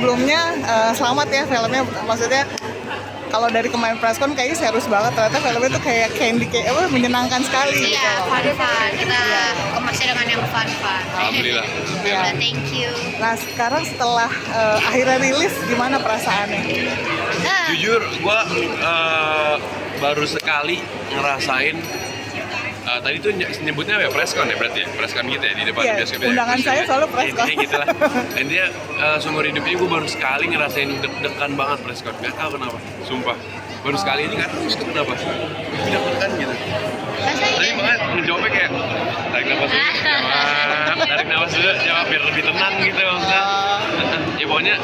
sebelumnya selamat ya filmnya. Maksudnya kalau dari kemarin preskon kayaknya serius banget, ternyata filmnya tuh kayak candy, kayak menyenangkan sekali. Iya, fun-fun. Kita komersil dengan yang fun-fun. Alhamdulillah. Iya. Thank you. Nah sekarang setelah akhirnya rilis, gimana perasaannya? Jujur, gue baru sekali ngerasain tadi tuh nyebutnya ya preskon ya berarti ya? Preskon gitu ya di depan bioskop ya? Undangan saya selalu preskon. Intinya gitu lah. Intinya seumur hidup ini gue baru sekali ngerasain deg-degan banget preskon. Gak tau kenapa, sumpah. Baru sekali ini gak tau itu kenapa. Deg-degan gitu. Tadi makanya ngejawabnya kayak tarik nafas dulu, jawab biar lebih tenang gitu maksudnya. Ya pokoknya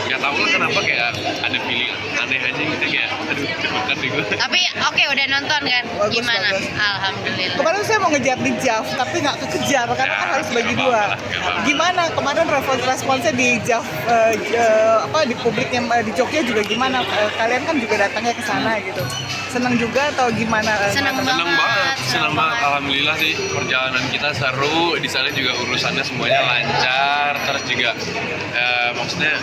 gak tau lah kenapa kayak ada feeling aneh aja gitu, kayak aduh deg-degan deh gue. Tapi oke, udah nonton kan? Bagus, Gimana? bagus. Alhamdulillah. Kemarin saya mau ngejar di JAV, tapi nggak kekejar karena kan harus bagi dua. Gimana kemarin responsnya di JAV, di publiknya di Jogja juga gimana? Kalian kan juga datangnya ke sana gitu. Seneng juga atau gimana? Seneng Senang banget, seneng banget. Alhamdulillah sih, perjalanan kita seru, di sana juga urusannya semuanya lancar, terus juga maksudnya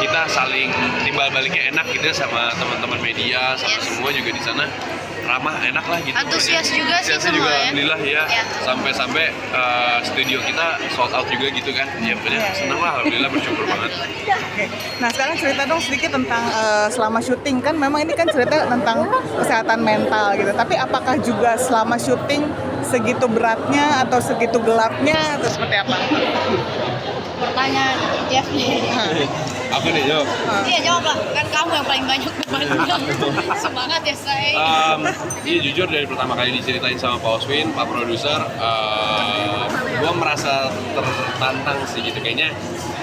kita saling timbal baliknya enak gitu sama teman-teman media, sama semua juga di sana ramah, enak lah gitu. Antusias juga sih Antusiasnya semua juga ya. alhamdulillah ya. Ya. Sampai studio kita sold out juga gitu kan. Ya bener, senang lah, alhamdulillah, bersyukur banget. Oke. Nah sekarang cerita dong sedikit tentang selama syuting, kan memang ini kan cerita tentang kesehatan mental gitu. Tapi apakah juga selama syuting segitu beratnya atau segitu gelapnya atau seperti apa? Pertanyaan Jeff nih. Aku nih, yo. Iya, jawab lah. Kan kamu yang paling banyak bebannya. Semangat ya, say. Iya jujur dari pertama kali diceritain sama Pak Oswin, Pak produser, gue merasa tertantang sih gitu, kayaknya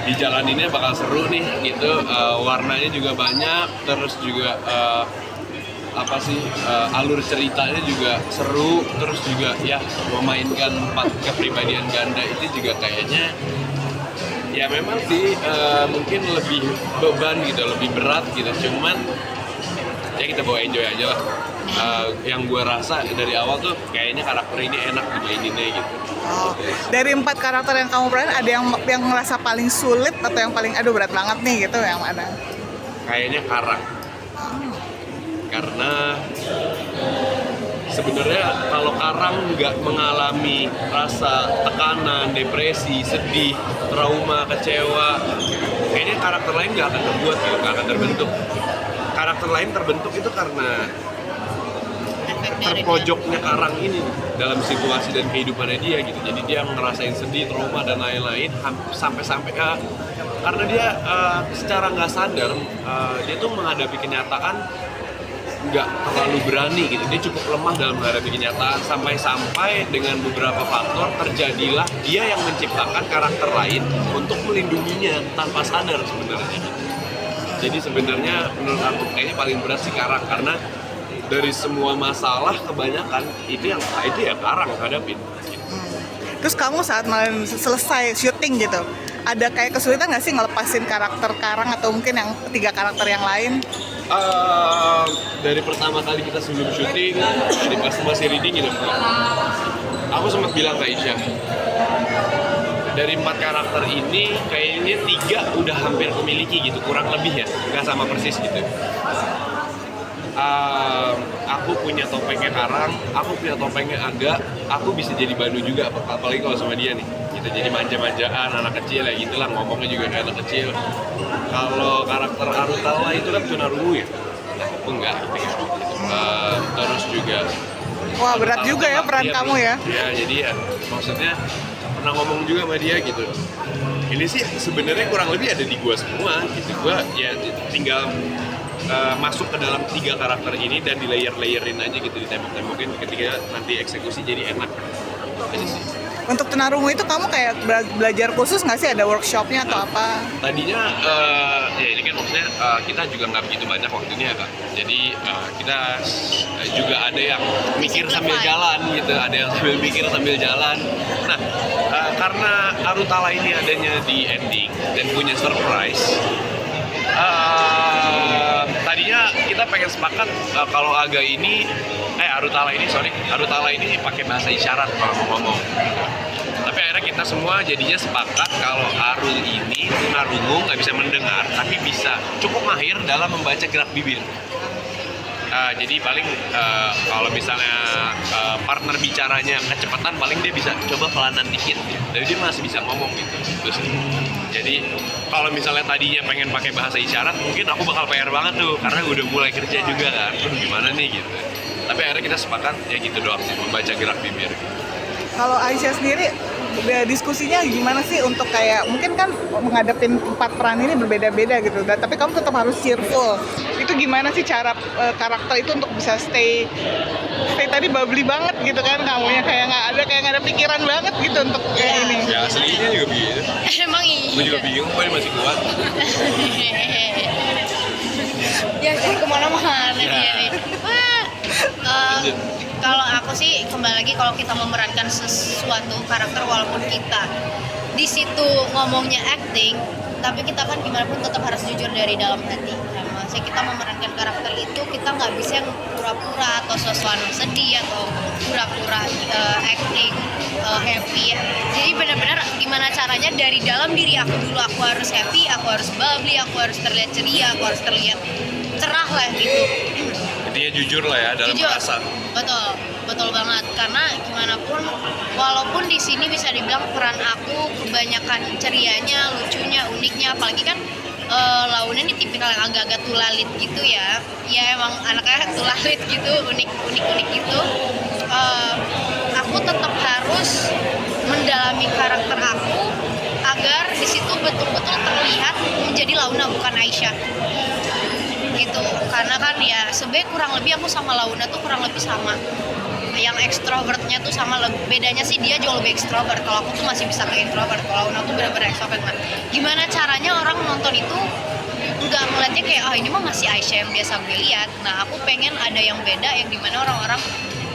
dijalaninnya bakal seru nih gitu, warnanya juga banyak, terus juga alur ceritanya juga seru, terus juga ya memainkan 4 kepribadian ganda itu juga kayaknya ya memang sih mungkin lebih beban gitu, lebih berat gitu, cuman ya kita bawa enjoy aja lah. Yang gue rasa dari awal tuh kayaknya karakter ini enak dimaininnya gitu. Dari 4 karakter yang kamu peranin, ada yang ngerasa paling sulit atau yang paling aduh berat banget nih gitu, yang mana? Kayaknya Karang. Karena sebenarnya kalau Karang nggak mengalami rasa tekanan, depresi, sedih, trauma, kecewa, kayaknya karakter lain nggak akan terbuat gitu, nggak akan terbentuk. Karakter lain terbentuk itu karena terpojoknya Karang ini dalam situasi dan kehidupannya dia gitu. Jadi dia ngerasain sedih, trauma dan lain-lain sampai karena dia secara nggak sadar dia tuh menghadapi kenyataan nggak terlalu berani gitu, dia cukup lemah dalam menghadapi kenyataan, sampai dengan beberapa faktor terjadilah dia yang menciptakan karakter lain untuk melindunginya tanpa sadar sebenarnya. Jadi sebenarnya menurut aku kayaknya paling berat sih Karang, karena dari semua masalah kebanyakan itu ya Karang hadapin. Terus kamu saat selesai syuting gitu, ada kayak kesulitan nggak sih ngelepasin karakter Karang atau mungkin yang 3 karakter yang lain? Dari pertama kali kita sebelum syuting, dari pas masih reading gitu, aku sempat bilang ke Aisyah, dari 4 karakter ini kayaknya 3 udah hampir memiliki gitu, kurang lebih ya, nggak sama persis gitu. Aku punya topengnya Karang, aku punya topengnya Aga, aku bisa jadi Banu juga, apalagi kalau sama dia nih. Kita jadi manja-manjaan, anak kecil ya gitulah, ngomongnya juga kayak anak kecil. Kalau karakter Arutala itu kan tunarungu ya, aku enggak gitu ya. Terus juga Wah berat juga ya peran kamu ya. Ya jadi ya maksudnya pernah ngomong juga sama dia gitu, ini sih sebenarnya kurang lebih ada di gua semua gitu. Gua ya tinggal masuk ke dalam 3 karakter ini dan di layer-layerin aja gitu, ditembok-tembokin ketika nanti eksekusi jadi enak aja sih. Untuk tunarungu itu kamu kayak belajar khusus nggak sih, ada workshopnya atau apa? Tadinya ya ini kan maksudnya kita juga nggak begitu banyak waktunya Kak, jadi kita juga ada yang mikir sambil jalan gitu, ada yang sambil mikir sambil jalan. Nah karena Arutala ini adanya di ending dan punya surprise, tadinya kita pengen sepakat kalau Arutala ini pakai bahasa isyarat kalau mau ngomong. Tapi akhirnya kita semua jadinya sepakat kalau Arul ini tunarungu nggak bisa mendengar, tapi bisa cukup mahir dalam membaca gerak bibir. Jadi paling kalau misalnya partner bicaranya kecepatan, paling dia bisa coba pelanan dikit, tapi dia masih bisa ngomong gitu. Terus, jadi kalau misalnya tadinya pengen pakai bahasa isyarat, mungkin aku bakal PR banget tuh, karena udah mulai kerja juga kan. Terus gimana nih gitu. Tapi akhirnya kita sepakat ya gitu doang sih, membaca gerak bibir. Kalau Aisyah sendiri diskusinya gimana sih untuk kayak mungkin kan menghadapin 4 peran ini berbeda-beda gitu, tapi kamu tetap harus cheerful. Itu gimana sih cara karakter itu untuk bisa stay tadi bubbly banget gitu kan, kamunya kayak nggak ada pikiran banget gitu untuk kayak ini. Ya aslinya juga begitu. Emang iya. Gue juga bingung kok ini masih kuat. Ya jadi kemana-mana Ya. dia nih. Wah, kalau aku sih kembali lagi, kalau kita memerankan sesuatu karakter, walaupun kita di situ ngomongnya acting, tapi kita kan gimana pun tetap harus jujur dari dalam hati. Nah, maksudnya kita memerankan karakter itu, kita nggak bisa yang pura-pura atau suasana sedih atau pura-pura acting happy. Jadi benar-benar gimana caranya dari dalam diri aku dulu, aku harus happy, aku harus bubbly, aku harus terlihat ceria, aku harus terlihat cerah lah gitu. Intinya jujur lah ya dalam Jujur. bahasa. Betul banget, karena gimana pun walaupun di sini bisa dibilang peran aku kebanyakan cerianya, lucunya, uniknya, apalagi kan Launa ini tipikal yang agak-agak tulalit gitu ya emang anaknya tulalit gitu, unik gitu. Aku tetap harus mendalami karakter aku agar di situ betul-betul terlihat menjadi Launa bukan Aisyah gitu, karena kan ya sebenarnya kurang lebih aku sama Launa tuh kurang lebih sama, yang ekstrovertnya tuh sama, bedanya sih dia jauh lebih ekstrovert, kalau aku tuh masih bisa ke introvert, kalau Launa tuh benar-benar ekstrovert. Nah, gimana caranya orang nonton itu nggak melihatnya kayak ini mah masih Aisyah yang biasa gue lihat. Nah, aku pengen ada yang beda, yang dimana orang-orang,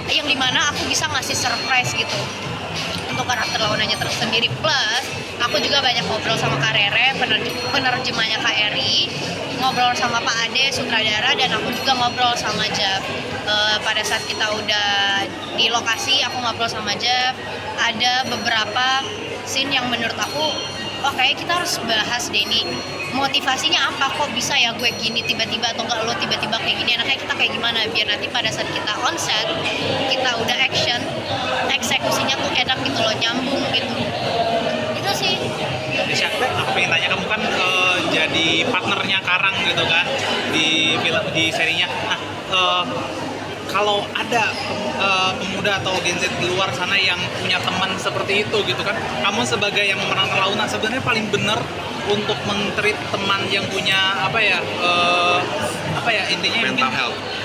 yang dimana aku bisa ngasih surprise gitu untuk karakter Launanya tersendiri. Plus aku juga banyak ngobrol sama Kak Rere, penerjemahnya Kak Eri, ngobrol sama Pak Ade, sutradara, dan aku juga ngobrol sama Jeff. Pada saat kita udah di lokasi, aku ngobrol sama Jeff. Ada beberapa scene yang menurut aku, kayak kita harus bahas deh nih, motivasinya apa, kok bisa ya gue gini tiba-tiba, atau enggak lo tiba-tiba kayak gini, enaknya kita kayak gimana, biar nanti pada saat kita on set, kita udah action, eksekusinya tuh enak gitu loh, nyambung gitu. Itu sih. Nisha, aku pengen tanya, kamu kan jadi partnernya Karang gitu kan di film, di serinya. Nah, kalau ada pemuda atau Gen Z di luar sana yang punya teman seperti itu gitu kan, kamu sebagai yang memerankan Launa sebenarnya paling benar untuk men-treat teman yang punya intinya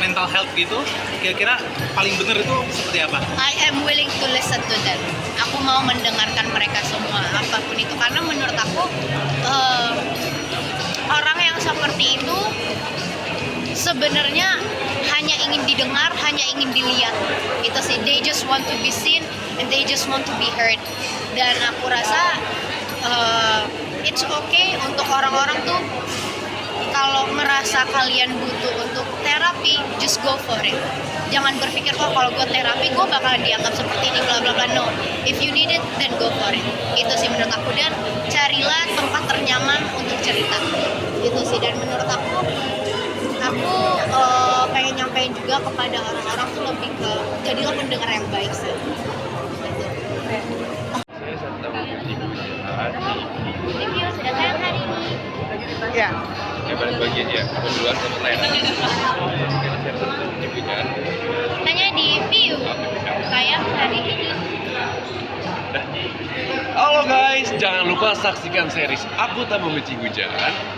mental health gitu, kira-kira paling benar itu seperti apa? I am willing to listen to them. Aku mau mendengarkan mereka semua, apapun itu, karena menurut aku orang yang seperti itu sebenarnya hanya ingin didengar, hanya ingin dilihat. Itu sih, they just want to be seen and they just want to be heard. Dan aku rasa it's okay untuk orang-orang tuh, kalau merasa kalian butuh untuk terapi, just go for it. Jangan berpikir, kalau gue terapi gue bakalan dianggap seperti ini, bla bla bla. No, if you need it, then go for it. Itu sih menurut aku, dan carilah tempat ternyaman untuk cerita. Itu sih, dan menurut aku pengen nyampein juga kepada orang-orang tuh lebih ke jadilah pendengar yang baik sih. Saya sedang Review sudah tayang hari ini. Ya. Ya balik bagian ya, aku duluan sama Lena. Tanya di view tayang hari ini. Halo guys, jangan lupa saksikan series Aku Tak Membenci Hujan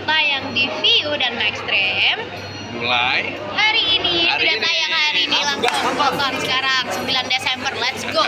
Tayang di view dan Maxstream mulai hari ini. Hari Sudah ini. tayang hari ini, Langsung langsung nonton. nonton sekarang 9 Desember, let's go.